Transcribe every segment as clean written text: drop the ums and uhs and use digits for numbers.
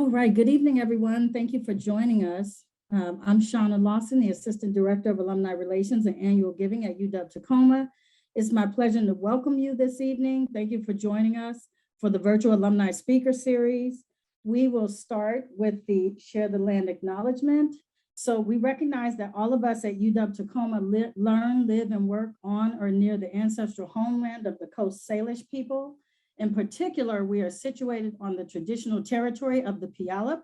All right, good evening, everyone. Thank you for joining us. I'm Shauna Lawson, the Assistant Director of Alumni Relations and Annual Giving at UW-Tacoma. It's my pleasure to welcome you this evening. Thank you for joining us for the virtual alumni speaker series. We will start with the Share the Land acknowledgement. So we recognize that all of us at UW-Tacoma learn, live, and work on or near the ancestral homeland of the Coast Salish people. In particular, we are situated on the traditional territory of the Puyallup.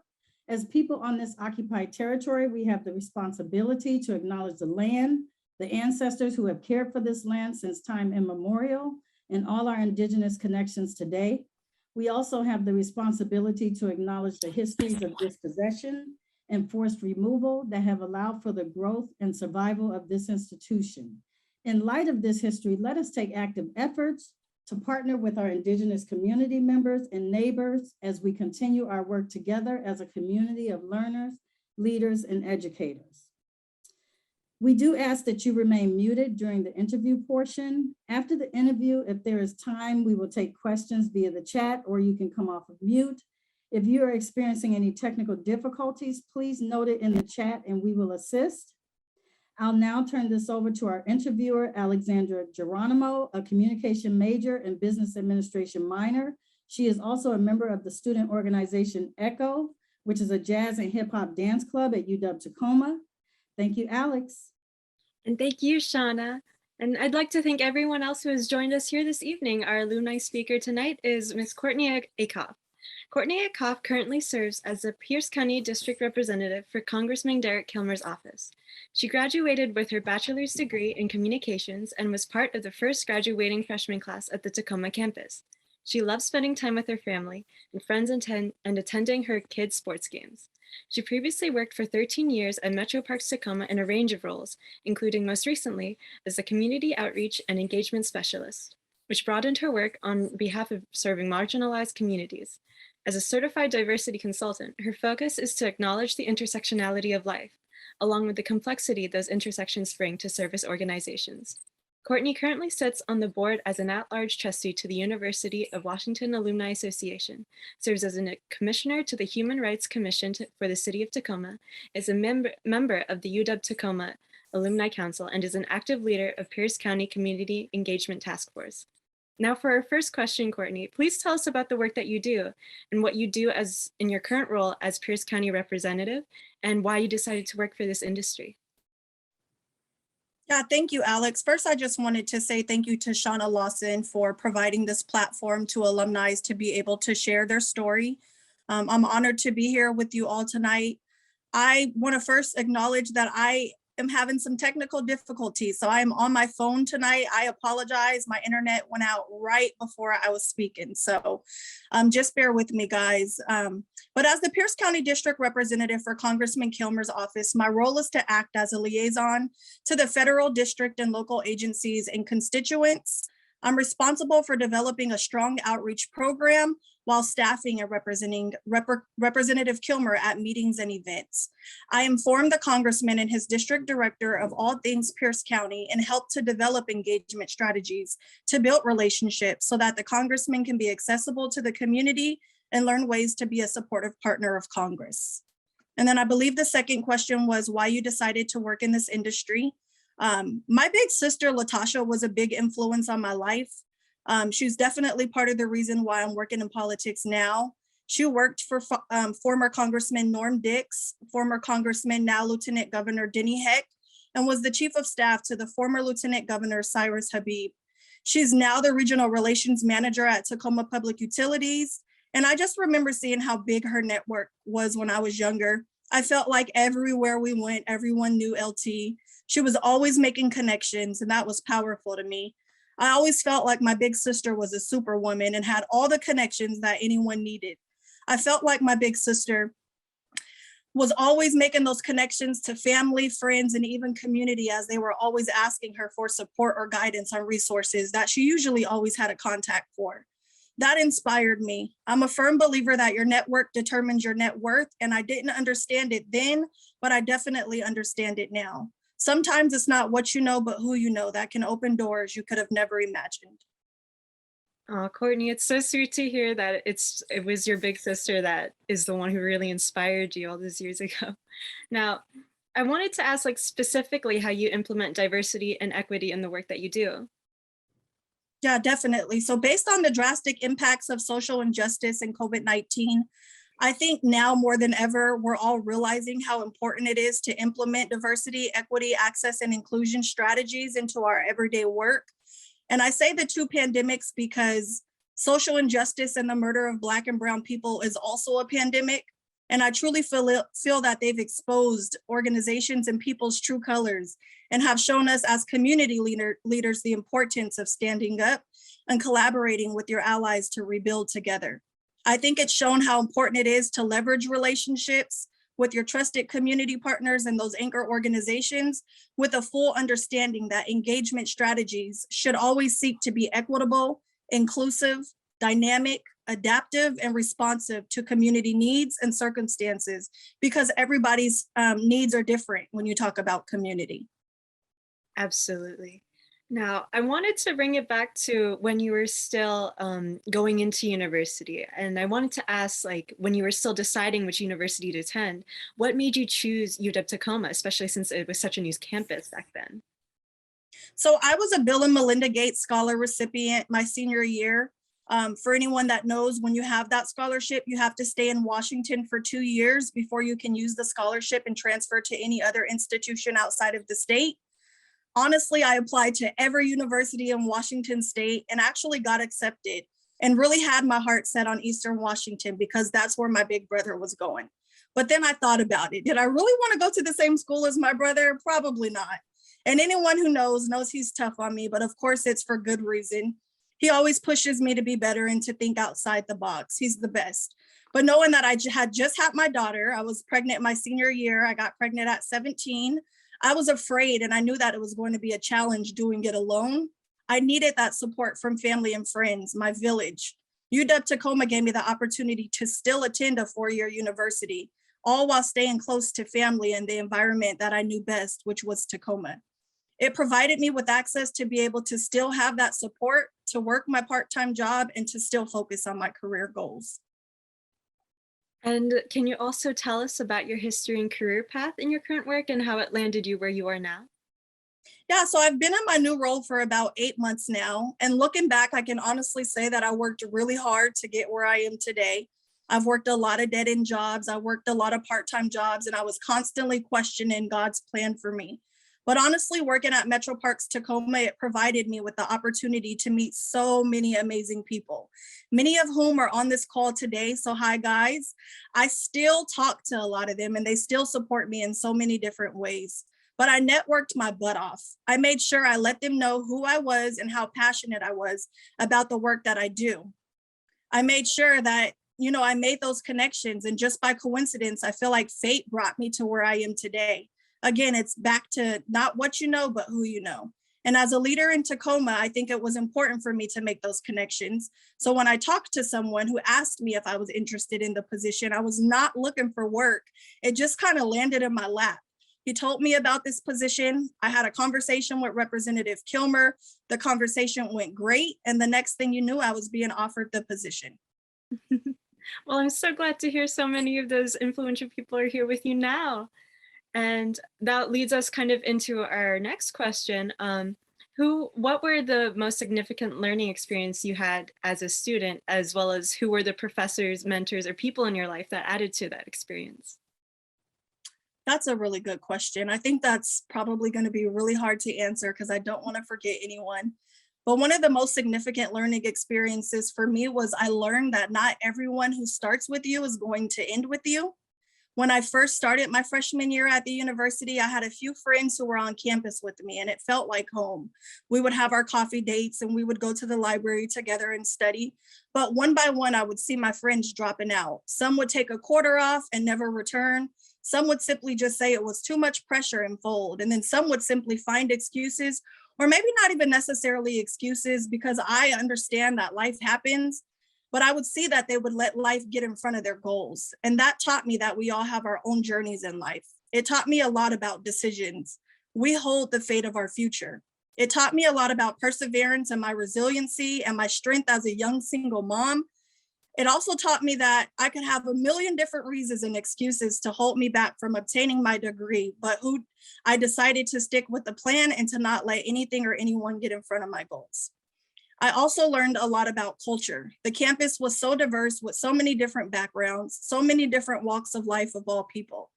As people on this occupied territory, we have the responsibility to acknowledge the land, the ancestors who have cared for this land since time immemorial, and all our indigenous connections today. We also have the responsibility to acknowledge the histories of dispossession and forced removal that have allowed for the growth and survival of this institution. In light of this history, let us take active efforts to partner with our indigenous community members and neighbors as we continue our work together as a community of learners, leaders, and educators. We do ask that you remain muted during the interview portion. After the interview, if there is time, we will take questions via the chat, or you can come off of mute. If you are experiencing any technical difficulties, please note it in the chat and we will assist. I'll now turn this over to our interviewer, Alexandra Geronimo, a communication major and business administration minor. She is also a member of the student organization Acoff, which is a jazz and hip hop dance club at UW-Tacoma. Thank you, Alex. And thank you, Shauna. And I'd like to thank everyone else who has joined us here this evening. Our alumni speaker tonight is Ms. Courtney Acoff. Courtney Acoff currently serves as the Pierce County District Representative for Congressman Derek Kilmer's office. She graduated with her bachelor's degree in communications and was part of the first graduating freshman class at the Tacoma campus. She loves spending time with her family and friends and attending her kids' sports games. She previously worked for 13 years at Metro Parks Tacoma in a range of roles, including most recently as a community outreach and engagement specialist, which broadened her work on behalf of serving marginalized communities. As a certified diversity consultant, her focus is to acknowledge the intersectionality of life, along with the complexity those intersections bring to service organizations. Courtney currently sits on the board as an at-large trustee to the University of Washington Alumni Association, serves as a commissioner to the Human Rights Commission for the City of Tacoma, is a member of the UW-Tacoma Alumni Council, and is an active leader of Pierce County Community Engagement Task Force. Now for our first question, Courtney, please tell us about the work that you do and what you do as in your current role as Pierce County representative and why you decided to work for this industry. Yeah, thank you, Alex. First, I just wanted to say thank you to Shauna Lawson for providing this platform to alumni to be able to share their story. I'm honored to be here with you all tonight. I want to first acknowledge that I am having some technical difficulties. So I am on my phone tonight. I apologize. My internet went out right before I was speaking. So just bear with me, guys. But as the Pierce County District Representative for Congressman Kilmer's office, my role is to act as a liaison to the federal, district, and local agencies and constituents. I'm responsible for developing a strong outreach program while staffing and representing Representative Kilmer at meetings and events. I inform the Congressman and his district director of all things Pierce County and help to develop engagement strategies to build relationships so that the Congressman can be accessible to the community and learn ways to be a supportive partner of Congress. And then I believe the second question was why you decided to work in this industry. My big sister, Latasha, was a big influence on my life. She's definitely part of the reason why I'm working in politics now. She worked for former Congressman Norm Dix, former Congressman, now Lieutenant Governor Denny Heck, and was the chief of staff to the former Lieutenant Governor Cyrus Habib. She's now the regional relations manager at Tacoma Public Utilities. And I just remember seeing how big her network was when I was younger. I felt like everywhere we went, everyone knew LT. She was always making connections, and that was powerful to me. I always felt like my big sister was a superwoman and had all the connections that anyone needed. I felt like my big sister was always making those connections to family, friends, and even community, as they were always asking her for support or guidance on resources that she usually always had a contact for. That inspired me. I'm a firm believer that your network determines your net worth, and I didn't understand it then, but I definitely understand it now. Sometimes it's not what you know, but who you know that can open doors you could have never imagined. Oh, Courtney, it's so sweet to hear that it was your big sister that is the one who really inspired you all those years ago. Now, I wanted to ask like specifically how you implement diversity and equity in the work that you do. Yeah, definitely. So based on the drastic impacts of social injustice and COVID-19, I think now more than ever, we're all realizing how important it is to implement diversity, equity, access, and inclusion strategies into our everyday work. And I say the two pandemics because social injustice and the murder of Black and Brown people is also a pandemic. And I truly feel that they've exposed organizations and people's true colors and have shown us as community leaders the importance of standing up and collaborating with your allies to rebuild together. I think it's shown how important it is to leverage relationships with your trusted community partners and those anchor organizations with a full understanding that engagement strategies should always seek to be equitable, inclusive, dynamic, adaptive, and responsive to community needs and circumstances, because everybody's needs are different when you talk about community. Absolutely. Now, I wanted to bring it back to when you were still going into university. And I wanted to ask, like, when you were still deciding which university to attend, what made you choose UW-Tacoma, especially since it was such a new campus back then? So I was a Bill and Melinda Gates Scholar recipient my senior year. For anyone that knows, when you have that scholarship, you have to stay in Washington for 2 years before you can use the scholarship and transfer to any other institution outside of the state. Honestly, I applied to every university in Washington state and actually got accepted and really had my heart set on Eastern Washington because that's where my big brother was going. But then I thought about it. Did I really want to go to the same school as my brother? Probably not. And anyone who knows he's tough on me, but of course it's for good reason. He always pushes me to be better and to think outside the box. He's the best. But knowing that I had just had my daughter, I was pregnant my senior year. I got pregnant at 17. I was afraid and I knew that it was going to be a challenge doing it alone. I needed that support from family and friends, my village. UW-Tacoma gave me the opportunity to still attend a 4-year university, all while staying close to family and the environment that I knew best, which was Tacoma. It provided me with access to be able to still have that support, to work my part-time job, and to still focus on my career goals. And can you also tell us about your history and career path in your current work and how it landed you where you are now? Yeah, so I've been in my new role for about 8 months now. And looking back, I can honestly say that I worked really hard to get where I am today. I've worked a lot of dead-end jobs. I worked a lot of part-time jobs, and I was constantly questioning God's plan for me. But honestly, working at Metro Parks Tacoma, it provided me with the opportunity to meet so many amazing people, many of whom are on this call today. So hi, guys. I still talk to a lot of them, and they still support me in so many different ways. But I networked my butt off. I made sure I let them know who I was and how passionate I was about the work that I do. I made sure that, I made those connections, and just by coincidence, I feel like fate brought me to where I am today. Again, it's back to not what you know, but who you know. And as a leader in Tacoma, I think it was important for me to make those connections. So when I talked to someone who asked me if I was interested in the position, I was not looking for work. It just kind of landed in my lap. He told me about this position. I had a conversation with Representative Kilmer. The conversation went great. And the next thing you knew, I was being offered the position. Well, I'm so glad to hear so many of those influential people are here with you now. And that leads us kind of into our next question. What were the most significant learning experience you had as a student, as well as who were the professors, mentors, or people in your life that added to that experience? That's a really good question. I think that's probably going to be really hard to answer because I don't want to forget anyone. But one of the most significant learning experiences for me was I learned that not everyone who starts with you is going to end with you. When I first started my freshman year at the university, I had a few friends who were on campus with me, and it felt like home. We would have our coffee dates and we would go to the library together and study. But one by one, I would see my friends dropping out. Some would take a quarter off and never return. Some would simply just say it was too much pressure and fold. And then some would simply find excuses, or maybe not even necessarily excuses, because I understand that life happens. But I would see that they would let life get in front of their goals. And that taught me that we all have our own journeys in life. It taught me a lot about decisions. We hold the fate of our future. It taught me a lot about perseverance and my resiliency and my strength as a young single mom. It also taught me that I could have a million different reasons and excuses to hold me back from obtaining my degree, but I decided to stick with the plan and to not let anything or anyone get in front of my goals. I also learned a lot about culture. The campus was so diverse with so many different backgrounds, so many different walks of life of all people.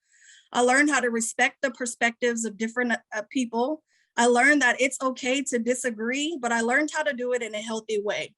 I learned how to respect the perspectives of different people. I learned that it's okay to disagree, but I learned how to do it in a healthy way.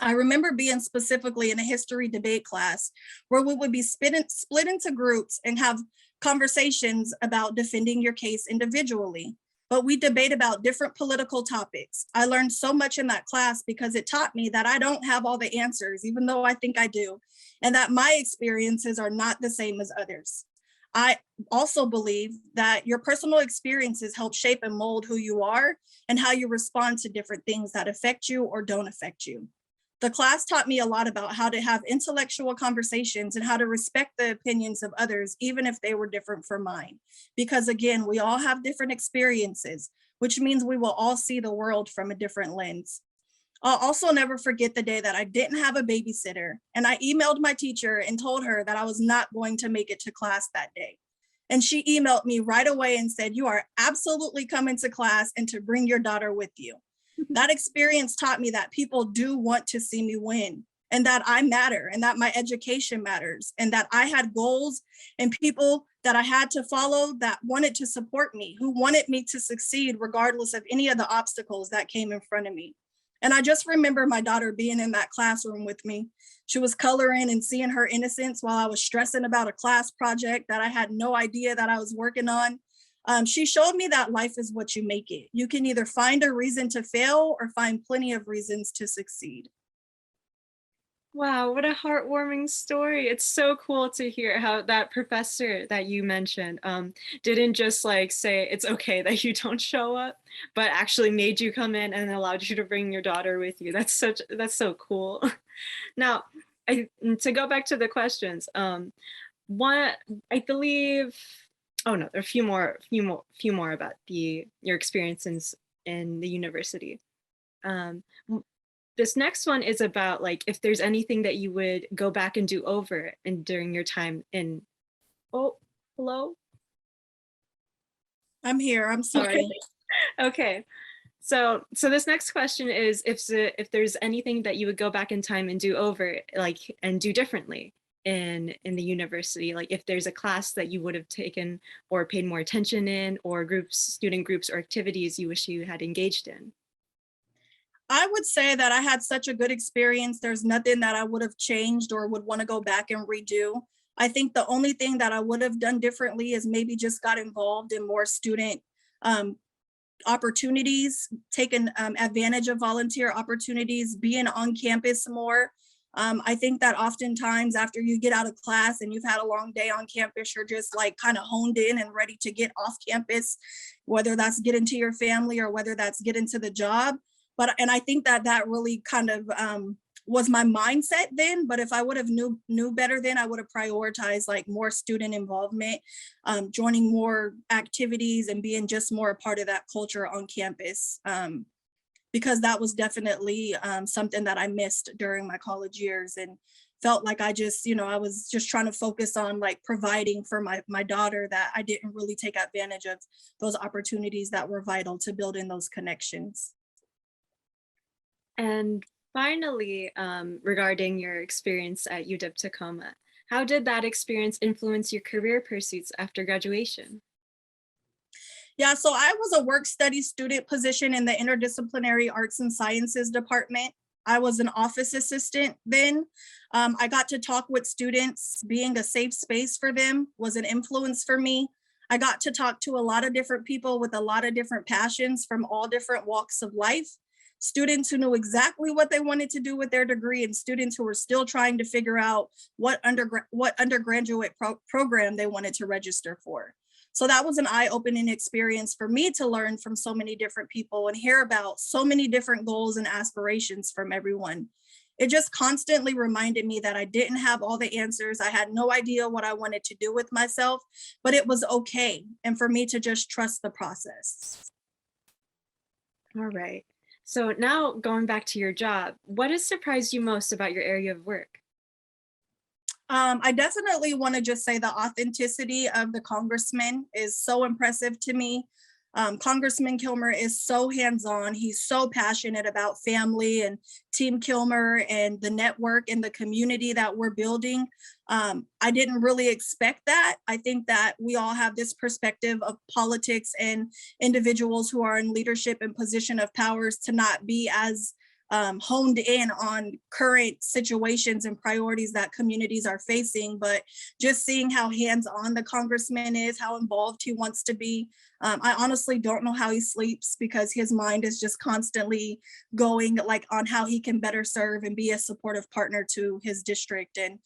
I remember being specifically in a history debate class where we would be split into groups and have conversations about defending your case individually. But we debate about different political topics. I learned so much in that class because it taught me that I don't have all the answers, even though I think I do, and that my experiences are not the same as others. I also believe that your personal experiences help shape and mold who you are and how you respond to different things that affect you or don't affect you. The class taught me a lot about how to have intellectual conversations and how to respect the opinions of others, even if they were different from mine. Because again, we all have different experiences, which means we will all see the world from a different lens. I'll also never forget the day that I didn't have a babysitter, and I emailed my teacher and told her that I was not going to make it to class that day. And she emailed me right away and said, "You are absolutely coming to class and to bring your daughter with you." That experience taught me that people do want to see me win, and that I matter, and that my education matters, and that I had goals and people that I had to follow that wanted to support me, who wanted me to succeed regardless of any of the obstacles that came in front of me. And I just remember my daughter being in that classroom with me. She was coloring and seeing her innocence while I was stressing about a class project that I had no idea that I was working on. She showed me that life is what you make it. You can either find a reason to fail or find plenty of reasons to succeed. Wow, what a heartwarming story. It's so cool to hear how that professor that you mentioned didn't just like say it's okay that you don't show up, but actually made you come in and allowed you to bring your daughter with you. That's so cool. Now, to go back to the questions, what I believe, oh no, there are a few more about your experiences in the university. This next one is about like if there's anything that you would go back and do over and during your time in. Oh, hello. I'm here. I'm sorry. Okay. So this next question is if there's anything that you would go back in time and do over, like, and do differently in the university, like if there's a class that you would have taken or paid more attention in, or student groups or activities you wish you had engaged in. I would say that I had such a good experience. There's nothing that I would have changed or would want to go back and redo. I think the only thing that I would have done differently is maybe just got involved in more student opportunities, taken advantage of volunteer opportunities, being on campus more. I think that oftentimes after you get out of class and you've had a long day on campus, you're just like kind of honed in and ready to get off campus, whether that's get into your family or whether that's get into the job. And I think that really kind of was my mindset then. But if I would have knew better then, I would have prioritized like more student involvement, joining more activities and being just more a part of that culture on campus. Because that was definitely something that I missed during my college years, and felt like I was just trying to focus on like providing for my daughter, that I didn't really take advantage of those opportunities that were vital to building those connections. And finally, regarding your experience at UW-Tacoma, how did that experience influence your career pursuits after graduation? Yeah, so I was a work study student position in the interdisciplinary arts and sciences department. I was an office assistant then. I got to talk with students. Being a safe space for them was an influence for me. I got to talk to a lot of different people with a lot of different passions from all different walks of life. Students who knew exactly what they wanted to do with their degree, and students who were still trying to figure out what undergraduate program they wanted to register for. So that was an eye-opening experience for me to learn from so many different people and hear about so many different goals and aspirations from everyone. It just constantly reminded me that I didn't have all the answers. I had no idea what I wanted to do with myself, but it was okay. And for me to just trust the process. All right. So now going back to your job, what has surprised you most about your area of work? I definitely want to just say the authenticity of the congressman is so impressive to me. Congressman Kilmer is so hands-on. He's so passionate about family and Team Kilmer and the network and the community that we're building. I didn't really expect that. I think that we all have this perspective of politics and individuals who are in leadership and position of powers to not be as honed in on current situations and priorities that communities are facing, but just seeing how hands-on the congressman is, how involved he wants to be. I honestly don't know how he sleeps because his mind is just constantly going like on how he can better serve and be a supportive partner to his district and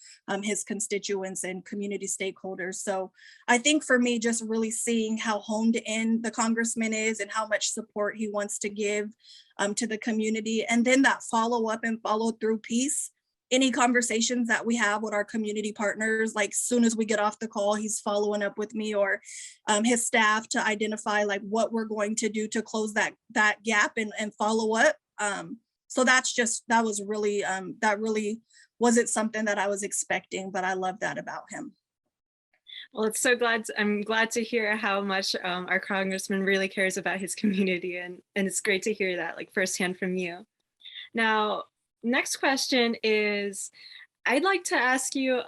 his constituents and community stakeholders. So I think for me, just really seeing how honed in the congressman is and how much support he wants to give to the community. And then that follow up and follow through piece, any conversations that we have with our community partners, like soon as we get off the call, he's following up with me or his staff to identify like what we're going to do to close that gap and follow up. So that really wasn't something that I was expecting, but I love that about him. Well, I'm glad to hear how much our congressman really cares about his community, and it's great to hear that like firsthand from you. Now, next question is, I'd like to ask you,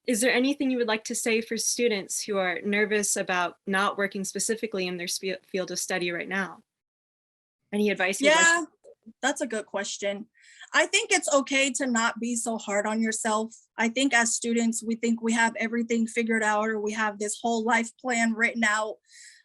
is there anything you would like to say for students who are nervous about not working specifically in their field of study right now? Any advice you'd like to? Yeah, that's a good question. I think it's okay to not be so hard on yourself. I think as students, we think we have everything figured out or we have this whole life plan written out.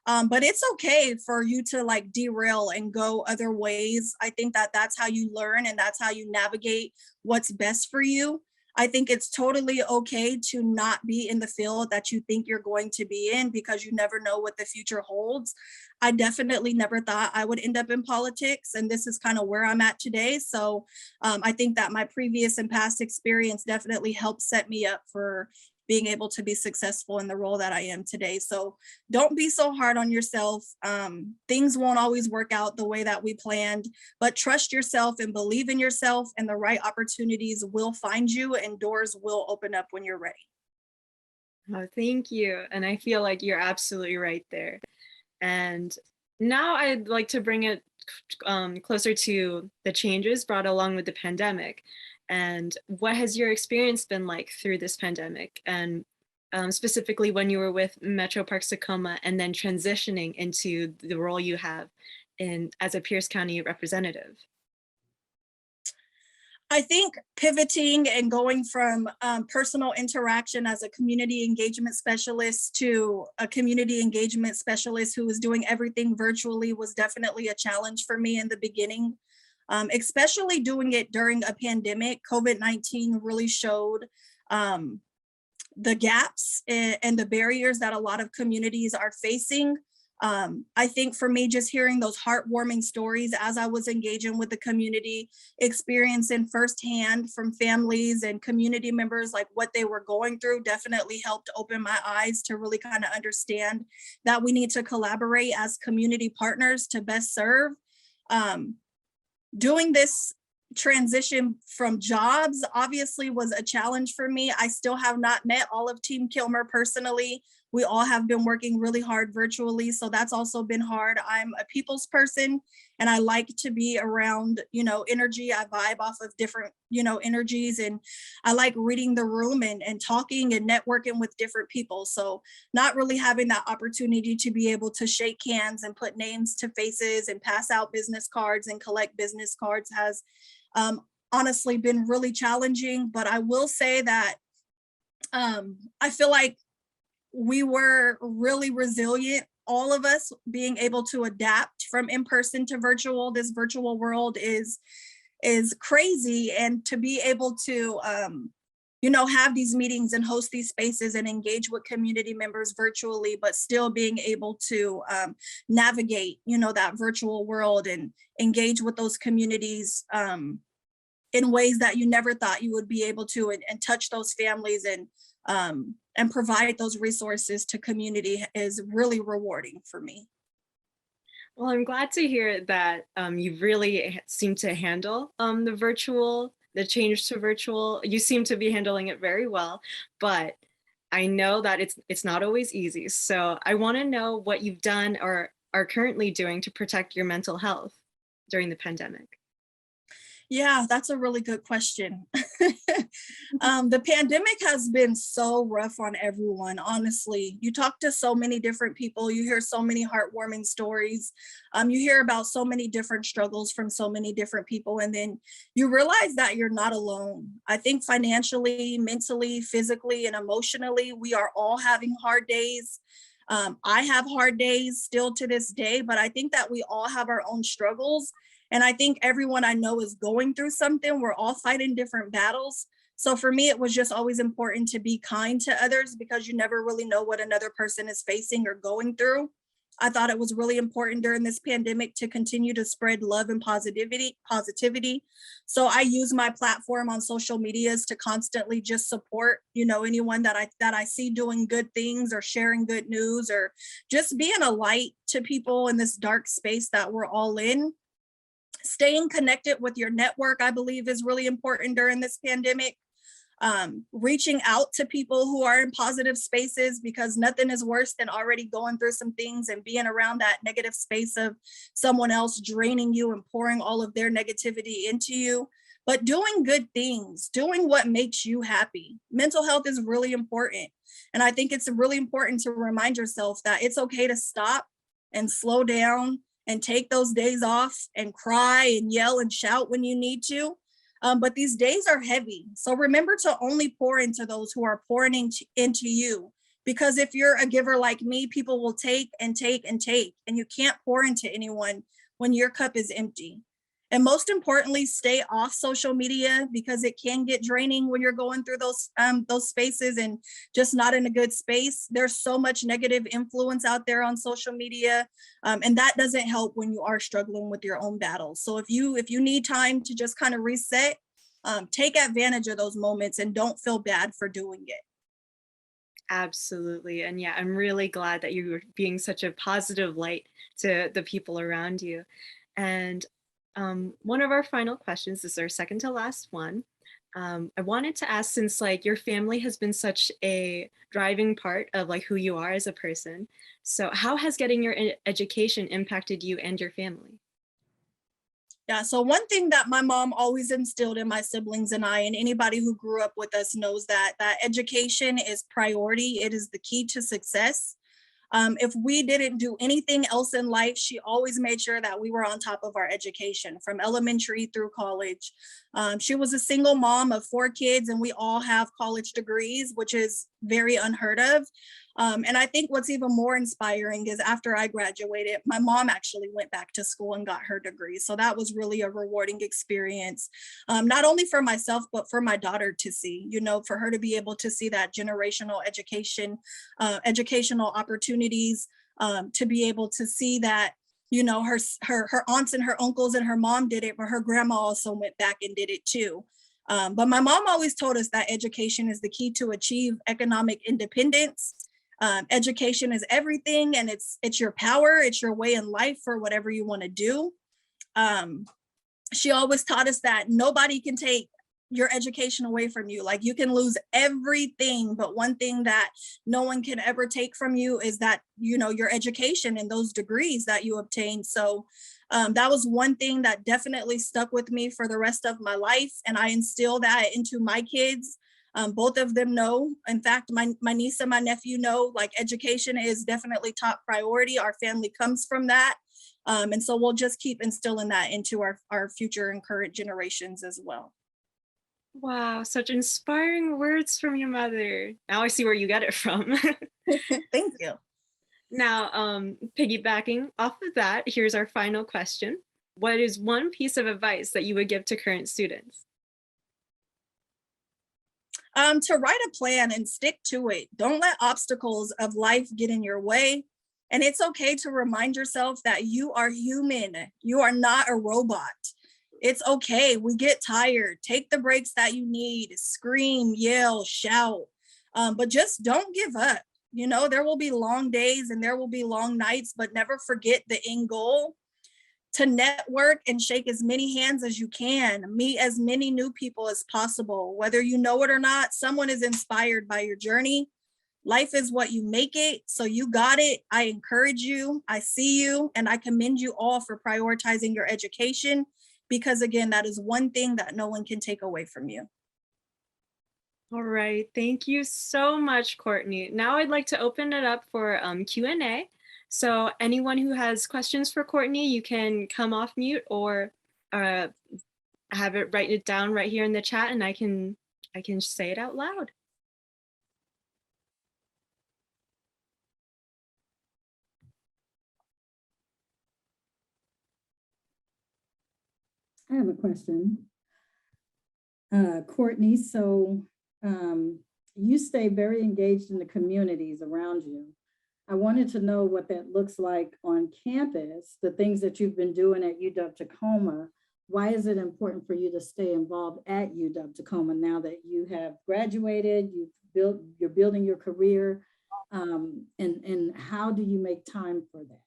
But it's okay for you to like derail and go other ways. I think that that's how you learn and that's how you navigate what's best for you. I think it's totally okay to not be in the field that you think you're going to be in because you never know what the future holds. I definitely never thought I would end up in politics, and this is kind of where I'm at today. So I think that my previous and past experience definitely helped set me up for being able to be successful in the role that I am today. So don't be so hard on yourself. Things won't always work out the way that we planned, but trust yourself and believe in yourself, and the right opportunities will find you and doors will open up when you're ready. Oh, thank you. And I feel like you're absolutely right there. And now I'd like to bring it closer to the changes brought along with the pandemic. And what has your experience been like through this pandemic? And specifically when you were with Metro Parks Tacoma and then transitioning into the role you have as a Pierce County representative? I think pivoting and going from personal interaction as a community engagement specialist to a community engagement specialist who was doing everything virtually was definitely a challenge for me in the beginning, especially doing it during a pandemic. COVID-19 really showed the gaps and the barriers that a lot of communities are facing. I think for me, just hearing those heartwarming stories as I was engaging with the community, experiencing firsthand from families and community members like what they were going through definitely helped open my eyes to really kind of understand that we need to collaborate as community partners to best serve. Doing this transition from jobs obviously was a challenge for me. I still have not met all of Team Kilmer personally. We all have been working really hard virtually, so that's also been hard. I'm a people's person and I like to be around, energy. I vibe off of different, energies, and I like reading the room and talking and networking with different people. So not really having that opportunity to be able to shake hands and put names to faces and pass out business cards and collect business cards has honestly been really challenging. But I will say that I feel like we were really resilient, all of us being able to adapt from in-person to virtual. This virtual world is crazy, and to be able to have these meetings and host these spaces and engage with community members virtually, but still being able to navigate that virtual world and engage with those communities in ways that you never thought you would be able to, and touch those families and provide those resources to community is really rewarding for me. Well, I'm glad to hear that you really seem to handle the change to virtual. You seem to be handling it very well, but I know that it's not always easy. So I want to know what you've done or are currently doing to protect your mental health during the pandemic. Yeah, that's a really good question. The pandemic has been so rough on everyone, honestly. You talk to so many different people, you hear so many heartwarming stories, you hear about so many different struggles from so many different people, and then you realize that you're not alone. I think financially, mentally, physically, and emotionally, we are all having hard days. I have hard days still to this day, but I think that we all have our own struggles. And I think everyone I know is going through something. We're all fighting different battles. So for me, it was just always important to be kind to others because you never really know what another person is facing or going through. I thought it was really important during this pandemic to continue to spread love and positivity. So I use my platform on social medias to constantly just support, anyone that I see doing good things or sharing good news or just being a light to people in this dark space that we're all in. Staying connected with your network, I believe, is really important during this pandemic. Reaching out to people who are in positive spaces because nothing is worse than already going through some things and being around that negative space of someone else draining you and pouring all of their negativity into you. But doing good things, doing what makes you happy. Mental health is really important. And I think it's really important to remind yourself that it's okay to stop and slow down and take those days off and cry and yell and shout when you need to. But these days are heavy. So remember to only pour into those who are pouring into you. Because if you're a giver like me, people will take and take and take, and you can't pour into anyone when your cup is empty. And most importantly, stay off social media because it can get draining when you're going through those spaces and just not in a good space. There's so much negative influence out there on social media, and that doesn't help when you are struggling with your own battles. So if you need time to just kind of reset, take advantage of those moments and don't feel bad for doing it. Absolutely. And yeah, I'm really glad that you were being such a positive light to the people around you. And one of our final questions this is our second to last one. I wanted to ask, since like your family has been such a driving part of like who you are as a person, so how has getting your education impacted you and your family? Yeah, so one thing that my mom always instilled in my siblings and I, and anybody who grew up with us knows that education is priority. It is the key to success. If we didn't do anything else in life, she always made sure that we were on top of our education from elementary through college. She was a single mom of 4 kids, and we all have college degrees, which is very unheard of. And I think what's even more inspiring is after I graduated, my mom actually went back to school and got her degree. So that was really a rewarding experience, not only for myself, but for my daughter to see, for her to be able to see that generational education, educational opportunities, to be able to see that, her aunts and her uncles and her mom did it, but her grandma also went back and did it too. But my mom always told us that education is the key to achieve economic independence. Education is everything, and it's your power, it's your way in life for whatever you want to do. She always taught us that nobody can take your education away from you. Like, you can lose everything, but one thing that no one can ever take from you is that, your education and those degrees that you obtained. So that was one thing that definitely stuck with me for the rest of my life, and I instill that into my kids. Both of them know. In fact, my niece and my nephew know, like, education is definitely top priority. Our family comes from that. And so we'll just keep instilling that into our future and current generations as well. Wow, such inspiring words from your mother. Now I see where you get it from. Thank you. Now, piggybacking off of that, here's our final question. What is one piece of advice that you would give to current students? To write a plan and stick to it. Don't let obstacles of life get in your way. And it's okay to remind yourself that you are human. You are not a robot. It's okay. We get tired. Take the breaks that you need. Scream, yell, shout. But just don't give up. You know, there will be long days and there will be long nights, but never forget the end goal: to network and shake as many hands as you can, meet as many new people as possible. Whether you know it or not, someone is inspired by your journey. Life is what you make it, so you got it. I encourage you, I see you, and I commend you all for prioritizing your education, because again, that is one thing that no one can take away from you. All right, thank you so much, Courtney. Now I'd like to open it up for Q&A. So anyone who has questions for Courtney, you can come off mute or write it down right here in the chat, and I can say it out loud. I have a question. Courtney, so you stay very engaged in the communities around you. I wanted to know what that looks like on campus, the things that you've been doing at UW-Tacoma. Why is it important for you to stay involved at UW-Tacoma now that you have graduated, you're building your career, and how do you make time for that?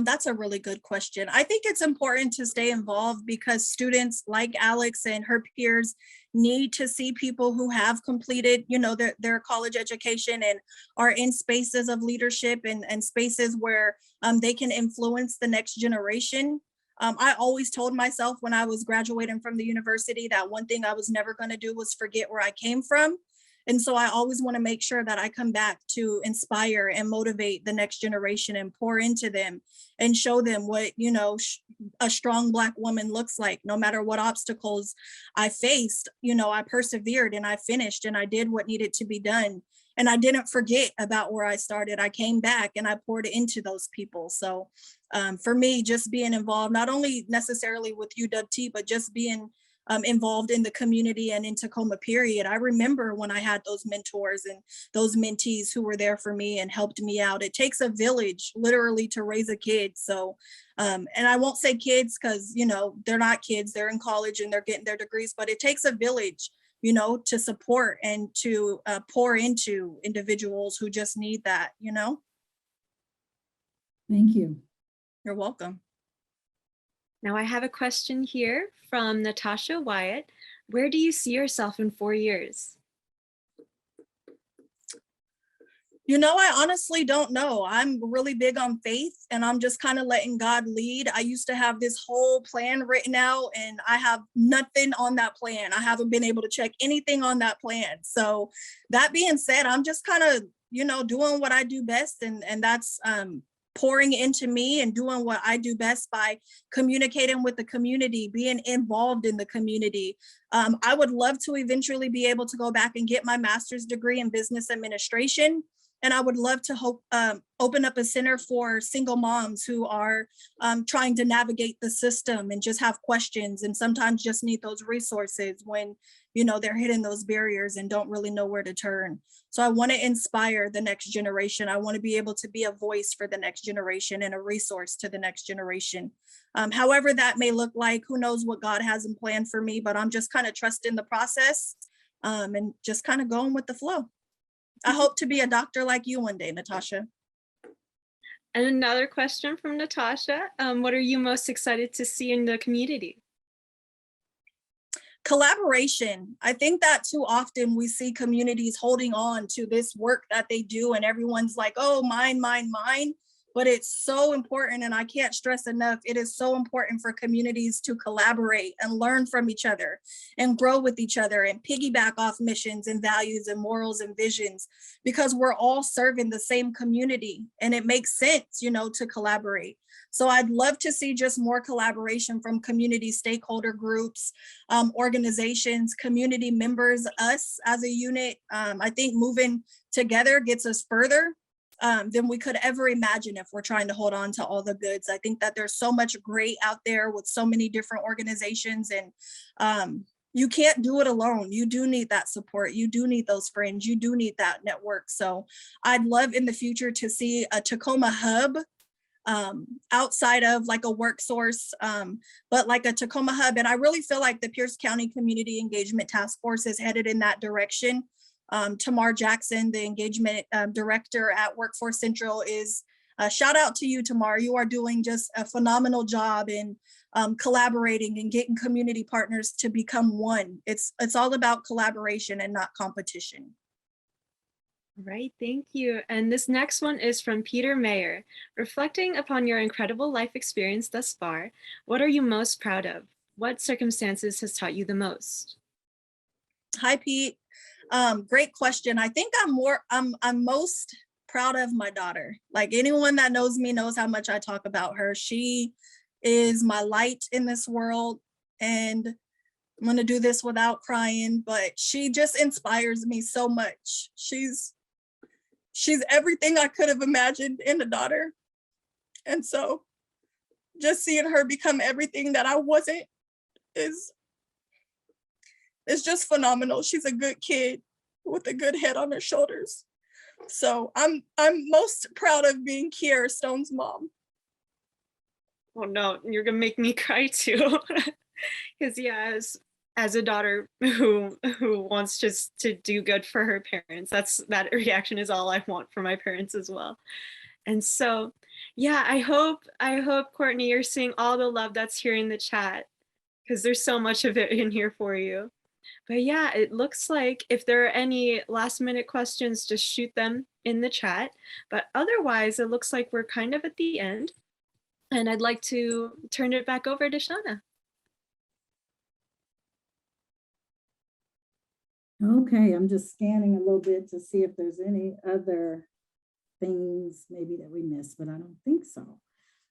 That's a really good question. I think it's important to stay involved because students like Alex and her peers need to see people who have completed, you know, their college education and are in spaces of leadership and spaces where they can influence the next generation. I always told myself when I was graduating from the university that one thing I was never going to do was forget where I came from. And so I always want to make sure that I come back to inspire and motivate the next generation and pour into them and show them what, you know, a strong Black woman looks like. No matter what obstacles I faced, you know, I persevered and I finished and I did what needed to be done. And I didn't forget about where I started. I came back and I poured into those people. So for me, just being involved, not only necessarily with UWT, but just being involved in the community and in Tacoma, period. I remember when I had those mentors and those mentees who were there for me and helped me out. It takes a village literally to raise a kid. So, and I won't say kids because, you know, they're not kids, they're in college and they're getting their degrees, but it takes a village, you know, to support and to pour into individuals who just need that, you know? Thank you. You're welcome. Now I have a question here from Natasha Wyatt. Where do you see yourself in 4 years? You know, I honestly don't know. I'm really big on faith and I'm just kind of letting God lead. I used to have this whole plan written out and I have nothing on that plan. I haven't been able to check anything on that plan. So that being said, I'm just kind of, you know, doing what I do best, and that's pouring into me and doing what I do best by communicating with the community, being involved in the community. I would love to eventually be able to go back and get my master's degree in business administration. And I would love to open up a center for single moms who are trying to navigate the system and just have questions and sometimes just need those resources when, you know, they're hitting those barriers and don't really know where to turn. So I want to inspire the next generation. I want to be able to be a voice for the next generation and a resource to the next generation. However that may look like, who knows what God has in plan for me, but I'm just kind of trusting the process and just kind of going with the flow. I hope to be a doctor like you one day, Natasha. And another question from Natasha. What are you most excited to see in the community? Collaboration. I think that too often we see communities holding on to this work that they do and everyone's like, oh, mine, mine, mine. But it's so important, and I can't stress enough, it is so important for communities to collaborate and learn from each other and grow with each other and piggyback off missions and values and morals and visions, because we're all serving the same community and it makes sense, you know, to collaborate. So I'd love to see just more collaboration from community stakeholder groups, organizations, community members, us as a unit. I think moving together gets us further than we could ever imagine if we're trying to hold on to all the goods. I think that there's so much great out there with so many different organizations, and you can't do it alone. You do need that support. You do need those friends. You do need that network. So I'd love in the future to see a Tacoma hub outside of like a work source, but like a Tacoma hub. And I really feel like the Pierce County Community Engagement Task Force is headed in that direction. Tamar Jackson, the engagement director at Workforce Central, is shout out to you, Tamar. You are doing just a phenomenal job in collaborating and getting community partners to become one. It's all about collaboration and not competition. Right, thank you. And this next one is from Peter Mayer. Reflecting upon your incredible life experience thus far, what are you most proud of? What circumstances has taught you the most? Hi, Pete. Great question. I think I'm most proud of my daughter. Like, anyone that knows me knows how much I talk about her. She is my light in this world, and I'm going to do this without crying, but she just inspires me so much. She's everything I could have imagined in a daughter. And so just seeing her become everything that I wasn't is just phenomenal. She's a good kid with a good head on her shoulders. So I'm most proud of being Kiara Stone's mom. Oh no, you're gonna make me cry too. Because yeah, as a daughter who wants just to do good for her parents, that reaction is all I want for my parents as well. And so yeah, I hope Courtney, you're seeing all the love that's here in the chat, because there's so much of it in here for you. But yeah, it looks like if there are any last minute questions, just shoot them in the chat. But otherwise, it looks like we're kind of at the end. And I'd like to turn it back over to Shauna. Okay, I'm just scanning a little bit to see if there's any other things maybe that we missed, but I don't think so.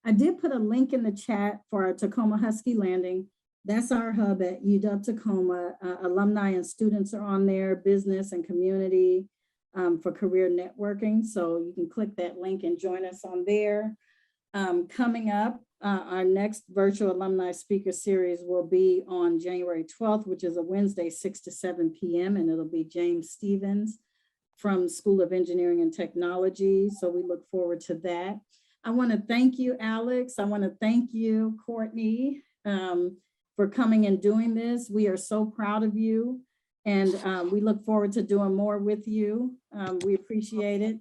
I did put a link in the chat for our Tacoma Husky Landing. That's our hub at UW-Tacoma. Alumni and students are on there, business and community for career networking. So you can click that link and join us on there. Coming up, our next virtual alumni speaker series will be on January 12th, which is a Wednesday, 6 to 7 p.m. And it'll be James Stevens from School of Engineering and Technology. So we look forward to that. I want to thank you, Alex. I want to thank you, Courtney, for coming and doing this. We are so proud of you, and we look forward to doing more with you. We appreciate it.